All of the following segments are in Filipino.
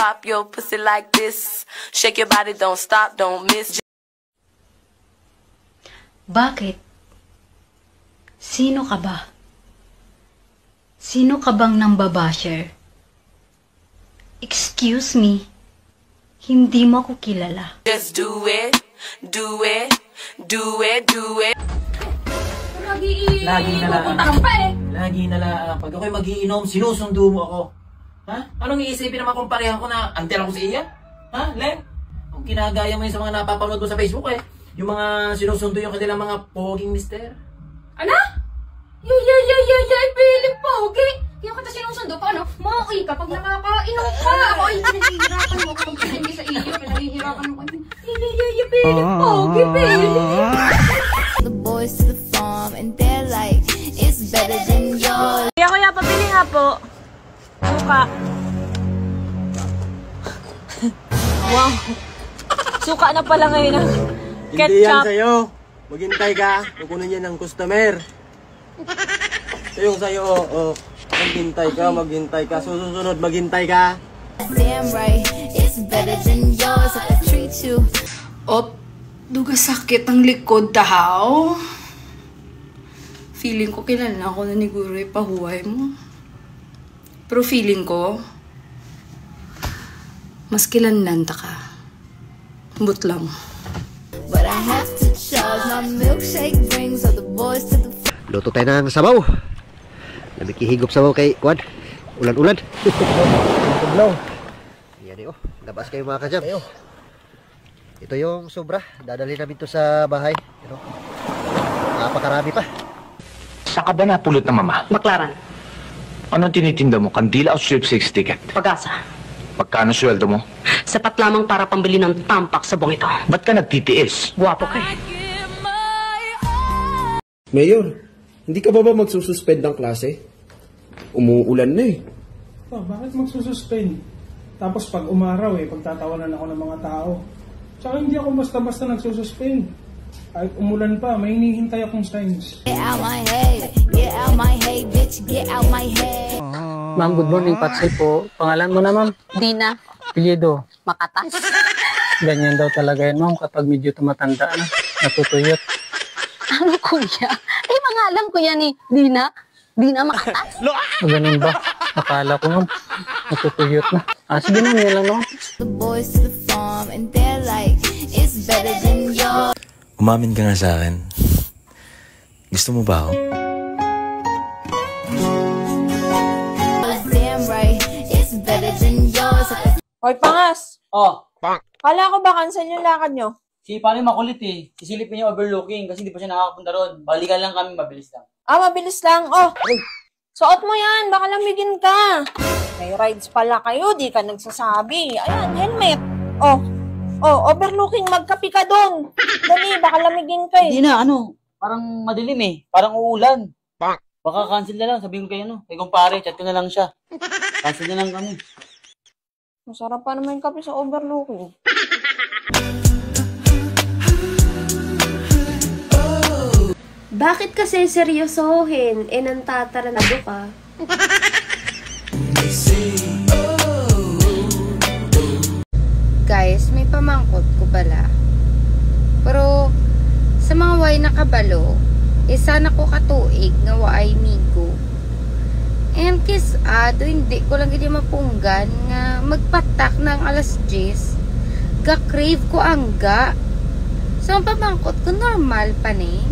pop your pussy like this. Shake your body, don't stop, don't miss. Bakit? Sino ka ba? Sino ka bang nambabasher? Excuse me, hindi mo ako kilala. Just do it, do it, do it, do it. Lagi na lang. Pag ako'y magiinom, sinusundo mo ako. Ha? Anong iisipin naman kung parehan ko na antel ako sa iya? Ha, Len? Kung kinagaya mo yun sa mga napapanood mo sa Facebook yung mga sinusundo yung kanilang mga poging mister. Ano? Yay, Philip Pogi! Kaya kita sinusundo pa, ano? Mauwi ka pag nakakainom ka! Ako ay pinahihirapan mo kung hindi sa iyo. Pinahihirapan mo kung yay, Philip Pogi, Philip! The boys to the farm and they're like, it's better than yours. Kuya, pabili nga po. Suka. Wow. Suka na pala ngayon ang ketchup. Hindi yan sa'yo. Maghintay ka. Kukunin yan ng customer. Sa'yo, maghintay ka. Susunod, maghintay ka. Damn right, it's better than yours. I can treat you. Op, duga sakit ang likod tahaw. Feeling ko kilala ako na ni Guroy pahuway mo. Pero feeling ko, mas kilanlanta ka. But lang. But I have to charge. My milkshake brings all the boys to the Luto tayo ng sabaw. Nabikihigop sabaw kay Kwan. Ulan-ulan. Yan eh, labas kayo mga kajam. Ito yung sobra. Dadalhin namin to sa bahay. Napakarami pa. Saan ka ba napulot ng mama? Baklaran. Anong tinitinda mo? Kandila o sweepstakes ticket? Pag-asa. Magkano sweldo mo? Sapat lamang para pambili ng tampak sa buong ito. Ba't ka nagtitiis? Guwapo ka eh. Mayor, hindi ka ba magsususpend ng klase? Umuulan na eh. Bakit magsususpend? Tapos pag umaraw pagtatawanan ako ng mga tao. Tsaka hindi ako basta-basta nagsususpend. Kahit umulan pa, may hinihintay akong signs. Get out my head, get out my head, bitch, get out my head. Ma'am, good morning, Patsy po. Pangalan mo na, ma'am? Dina. Pilyedo. Makatas. Ganyan daw talaga yan, ma'am, kapag medyo tumatanda na, natutuyot. Ano kuya? Mga alam ko yan eh. Dina? Dina Makatas? Ganun ba? Akala ko, ma'am, natutuyot na. Sige na, nila, no? The boys to the farm and they're like, it's better than yours. Umamin ka nga sa akin. Gusto mo ba ako? Damn right, it's better than yours. Hoy, Pangas! Pang! Kala ko ba cancel yung lakad nyo? Si Pari makulit eh. Isilipin niya overlooking kasi hindi pa siya nakakapunta ron. Balikan lang kami, mabilis lang. Mabilis lang. Suot mo yan. Baka lamigin ka. May rides pala kayo. Di ka nagsasabi. Ayan, helmet. Overlooking. Magkapi ka doon. Dali, baka lamigin ka eh. Hindi na, parang madilim eh. Parang uulan. Baka cancel na lang. Sabihin ko kayo, kay kumpare, chat ko na lang siya. Cancel na lang kami. Masarap pa naman yung kape sa overlooking. Bakit kasi seryosohin? Nantatarantado ka. Guys, may pamangkot ko pala. Pero, sa mga way nakabalo, sana ko katuig nga waay migo. And kiss hindi ko lang hindi mapunggan nga magpatak ng alas 10. Ga-crave ko angga. So, ang pamangkot ko normal pa ni.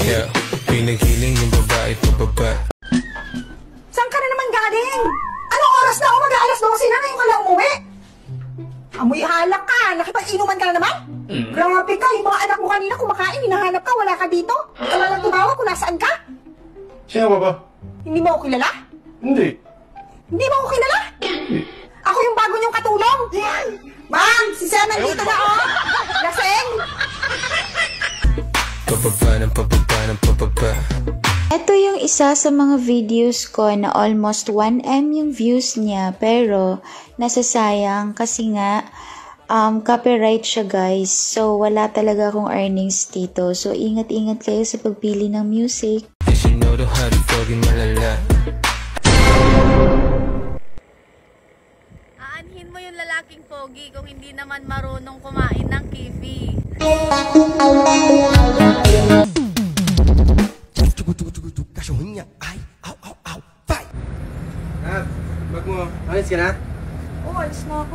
Yeah, pinagiling yung babae pababa. Saan ka na naman galing? Anong oras na ako? Mag-aalas 12 na, ngayon ka lang umuwi. Amoy halak ka, nakipag-inuman ka na naman? Grabe ka, yung mga anak mo kanina kumakain, hinahanap ka, wala ka dito. Wala lang tumawa kung nasaan ka. Sino ba ba? Hindi mo ako kilala? Hindi. Hindi mo ako kilala? Ako yung bago niyong katulong. Ma'am, si Sam nandito na Laseng! Ito yung isa sa mga videos ko na almost 1M yung views niya, pero nasasayang kasi nga copyright siya guys. So wala talaga akong earnings dito. So ingat-ingat kayo sa pagpili ng music. Aanhin mo yung lalaking pogi kung hindi naman marunong kumain ng kifi. Bag mo. Ayos ka na? Oo, alis na ako.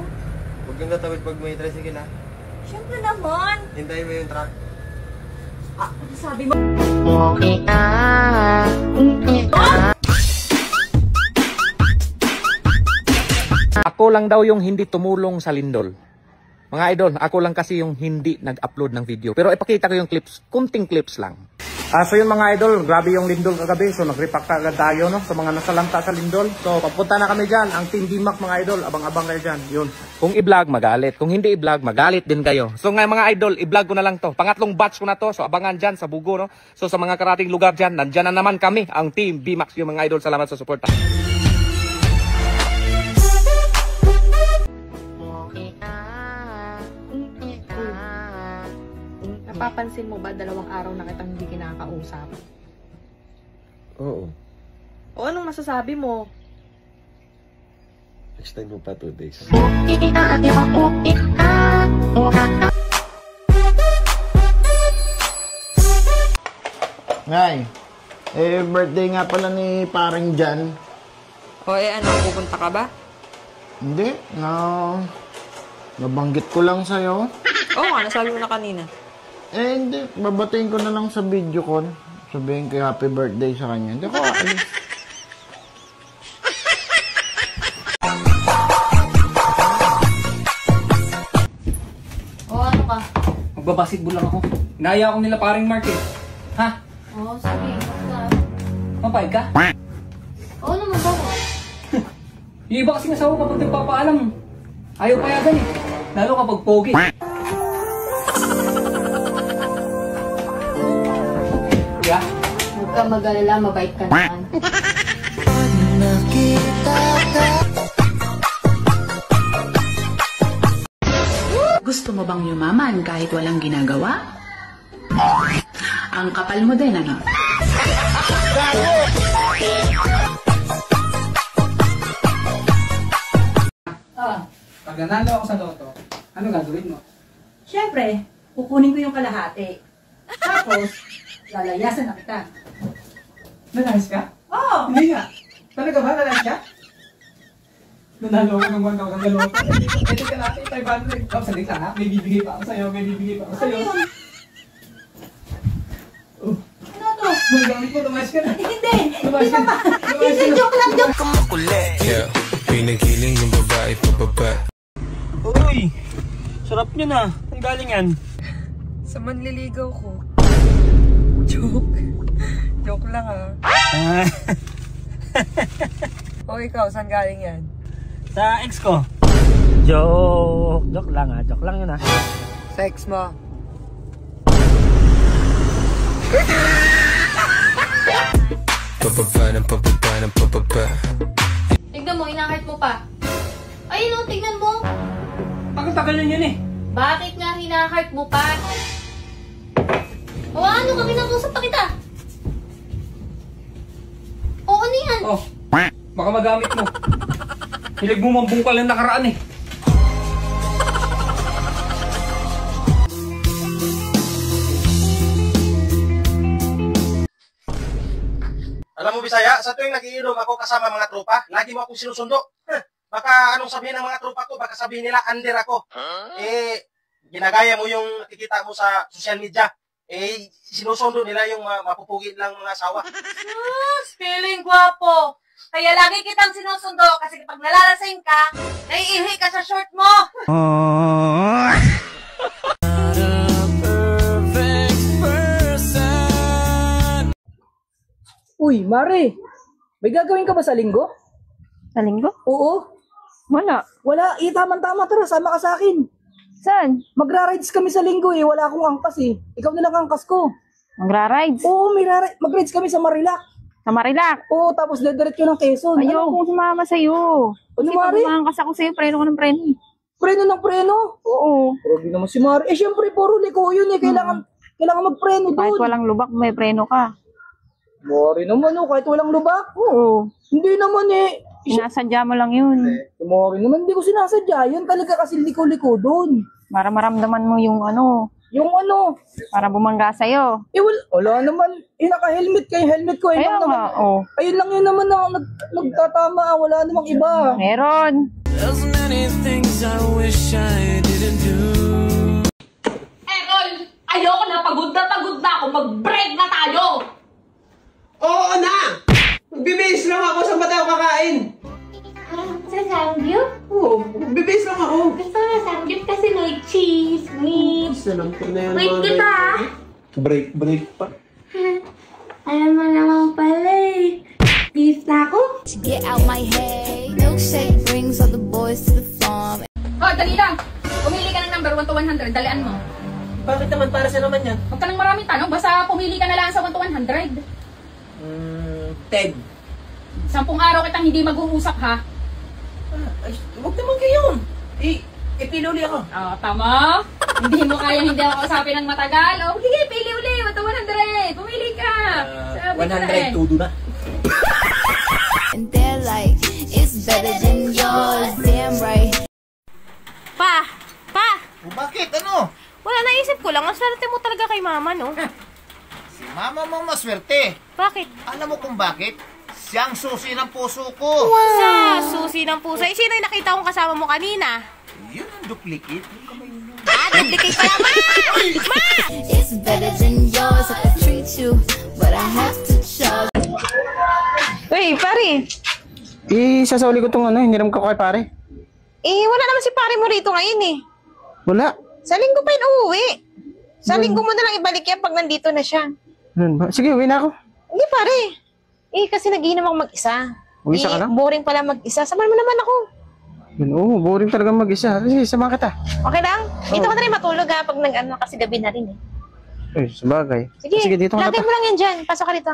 Huwag kang tatawid pag may tricycle ha. Siyempre naman. Hintayin mo yung truck. Sabi mo. Ako lang daw yung hindi tumulong sa lindol. Mga idol, ako lang kasi yung hindi nag-upload ng video. Pero ipakita ko yung clips, kunting clips lang. So yun mga idol, grabe yung lindol kagabi. So nag-repack agad tayo no, sa mga nasalanta sa lindol. So papunta na kami dyan, ang Team DMAC mga idol, abang-abang kayo dyan. Yun. Kung i-vlog, magalit. Kung hindi i-vlog, magalit din kayo. So nga mga idol, i-vlog ko na lang to. Pangatlong batch ko na to, so abangan dyan sa Bugo no. So sa mga karating lugar dyan, nandyan na naman kami, ang Team DMAC. Yung mga idol, salamat sa suporta. Napapansin mo ba 2 araw na kitang hindi kinakausap? Oo. O anong masasabi mo? Extend mo pa 2 days. Ngay, birthday nga pala ni parang Jan. O ano, pupunta ka ba? Hindi, nabanggit ko lang sa'yo. Oo nga, nasabi mo na kanina. Hindi, babatiin ko na lang sa video ko. Sabihin ko happy birthday sa kanya. Hindi ko aalis. O, ano ka? Magbabasketball lang ako. Inaya ako nila paring Mark eh. Ha? Oo, sige. Mapayag ka? Oo naman ba ko? Yung iba kasing asawa kapag nagpapaalam, ayaw payagan eh. Lalo kapag pogi. Yeah? Huwag ka mag-alala, mabait ka naman. Gusto mo bang yumaman kahit walang ginagawa? Ang kapal mo din, ano? Pag nanalo ako sa loto, ano gagawin mo? Siyempre, kukunin ko yung kalahati. Tapos, lalayasan na kita. Nalayas ka? Oo! Hindi nga. Talaga ba? Nalayas ka? Nanalo ako ng 1,000 sa loto. Ito ka natin, 500. Oh, salit lang ha. May bibigay pa ako sa'yo. May bibigay pa ako sa'yo. Ano yun? Oh. Ano to? May gamit mo, lumayas ka na. Hindi! Lumayas ka na. Hindi, joke lang, joke! Yeah, pinagiling yung babae pababa. Uy! Sarap nyo na. Ang galing yan. Sa manliligaw ko. Joke. Joke lang ah. O ikaw, saan galing yan? Sa ex ko. Joke. Joke lang ah. Joke lang yun ah. Sa ex mo. Pababa ng pababa ng pababa. Tignan mo, hinahart mo pa. Ayun o, tignan mo. Tagal na yun eh. Bakit nga hinahart mo pa? O ano ka, kinakausap pa kita. O ano yan? Oh, baka magamit mo. Hilig mo mambungkal yung nakaraan eh. Alam mo Bisaya, sa tuwing nagiinom ako kasama mga tropa, lagi mo akong sinusundo. Baka anong sabihin ng mga tropa ko, baka sabihin nila under ako. Ginagaya mo yung nakikita mo sa social media. Sinusundo nila yung mapupugi lang mga asawa. Feeling gwapo. Kaya lagi kitang sinusundo kasi kapag nalalasing ka, naiihi ka sa short mo. Uy, Mare, may gagawin ka ba sa linggo? Sa linggo? Oo. Wala. Wala, tama-tama, tara, sama ka sa akin. Saan? Magra-rides kami sa linggo wala akong angkas Ikaw na lang angkas ko. Magra-rides? Oo, mag-rides kami sa Marilac. Sa Marilac? Oo, tapos dediretso ng Quezon. Ayaw kong sumama sa'yo. Ano, kasi Mare? pag umangkas ako sa'yo, preno ko ng preno. Preno ng preno? Oo. Grabe naman si Mare. Siyempre, puro liko yun kailangan magpreno doon. Kahit walang lubak, may preno ka. Mare naman kahit walang lubak. Oo. Hindi naman Sinasadya mo lang yun. Kumori naman, hindi ko sinasadya. Yun talaga kasi liko-liko doon. Para maramdaman mo yung ano. Yung ano? Para bumangga sa'yo. Eh, wala naman. Eh, naka-helmet kayo. Helmet ko. Kaya nga, oh. Ayun lang yun naman na nagtatama. Wala namang iba. Meron. There's many things I wish I didn't do. Errol! Ayoko na pagod na ako. Mag-break na tayo! Oo na! Magbibihis lang ako sa mata ko kakain. Sa samgyup? Oo, magbibihis lang ako. Gusto ko na samgyup kasi may cheese, meat. Wait kita ah! Break pa. Alam mo naman pala eh. Beef na ako. Get out my head. Milkshake brings all the boys to the farm. Oh, dali lang. Pumili ka ng number 1 to 100. Dalian mo. Bakit naman? Para sa naman yan? Huwag ka nang maraming tanong. Basta pumili ka na lang sa 1 to 100. 10. 10 araw kitang hindi mag-uusap ha. Ay, huwag naman kayo. Ipili uli ako. Tama. Hindi mo kaya hindi ako kausapin ng matagal. Sige, pili uli. 1 to 100. Pumili ka. 100, tudo na. And they're like, it's better than yours. Damn right. Pa! Bakit? Ano? Wala, naisip ko lang. Ang swerte mo talaga kay mama, no? Si mama mo maswerte. Bakit? Alam mo kung bakit? Siyang susi ng puso ko. Wow. Sa susi ng puso. Eh, sino yung nakita kong kasama mo kanina? Yun ang duplicate. Duplicate pala, ma! Ma! It's better than yours. I could treat you, but I have to charge. Uy, pare. Sasauli ko tong hiniram ko kay pare. Wala naman si pare mo rito ngayon eh. Wala. Sa linggo pa yun uuwi. Sa linggo mo na lang ibalik yan pag nandito na siya. Sige, uwi na ako. Hindi pare. Kasi nag-iinom ako mag-isa. Mag-isa ka lang? Boring pala mag-isa. Samahan mo naman ako. Oo, boring talaga mag-isa. Sige, samahan kita. Okay lang? Dito ka na rin matulog ha pag nag-ano kasi gabi na rin eh. Sabagay. Sige, dito ka na. lagay mo lang yan dyan. Pasok ka dito.